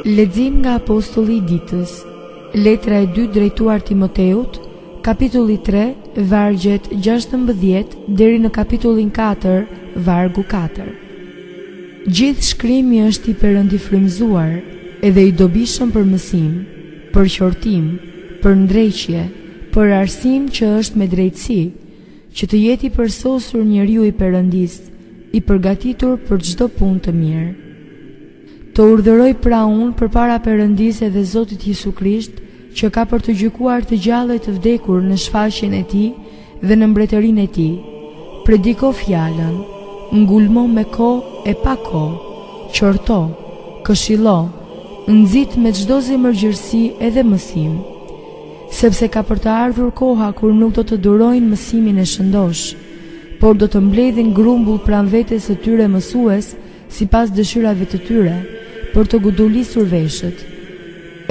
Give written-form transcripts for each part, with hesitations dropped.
Lexim nga Apostulli i Ditës. Letra e 2 drejtuar Timoteut, kapitulli 3, vargjet 16 deri në kapitullin 4, vargu 4. Gjithë shkrimi është i perëndifrymzuar, edhe i dobishëm për mësim, për qortim, për ndrejqje, për arsim që është me drejtësi, që të jeti përsosur njeriu i Perëndis, i përgatitur për çdo punë të mirë. Të urdhëroj pra unë përpara Perëndisë dhe Zotit Jezu Krisht, që ka për të gjykuar të gjallët të vdekur në shfaqjen e Tij dhe në mbretërinë e Tij. Prediko fjalën, ngulmo me kohë e pa kohë, qorto, këshillo, nxit me çdo zemërgjërsi edhe mësim, sepse ka për të ardhur koha kur nuk do të durojnë mësimin e shëndosh, por do të mbledhin grumbull pranë vetes së tyre mësues, sipas dëshirave të tyre, për të gudulisur veshët.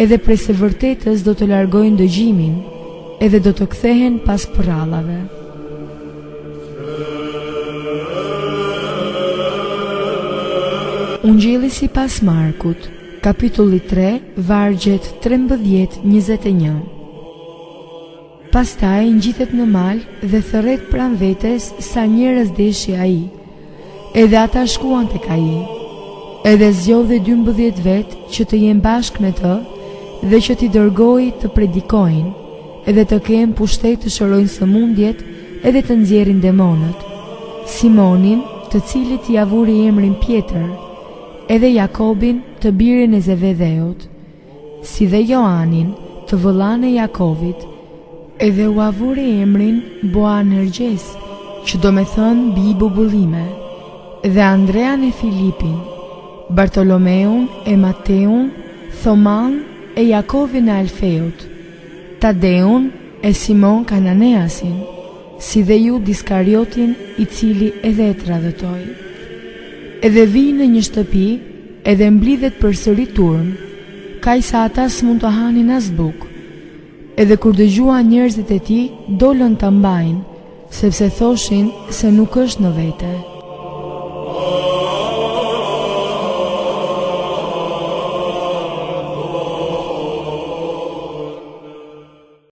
Edhe prej së vërtetës do të largojnë dëgjimin, edhe do të kthehen pas prrallave. Ungjilli sipas Markut, kapitulli 3, vargjet 13-21. Pastaj ngjitet në mal dhe thërret pranë vetes sa njerëz deshi ai. Edhe ata shkuan tek ai. Edhe zgjodhi 12 vet që të jenë bashkë me të dhe që t'i dërgoi të predikojnë, edhe të kenë pushtet të shërojnë sëmundjet edhe të nxjerrin demonët. Simonin, të cilit i avuri emrin Pjetër, edhe Jakobin, të birin e Zebedeut, si dhe Joanin, të vëllain e Jakovit, edhe u avuri emrin Boanergjes, që do me thënë bi bubullime, dhe Andrean e Filipin, Bartolomeun e Mateun, Thoman e Jakovin e Alfeut, Tadeun e Simon Kananeasin, si dhe Jud Iskariotin, i cili edhe e tradhëtoi. Edhe vi në një shtëpi, edhe mblidhet përsëri turm, kaq sa ata s'mund të hanin as bukë. Edhe kur dëgjuan njerëzit e tij, dolën ta mbajnë, sepse thoshin se nuk është në vete.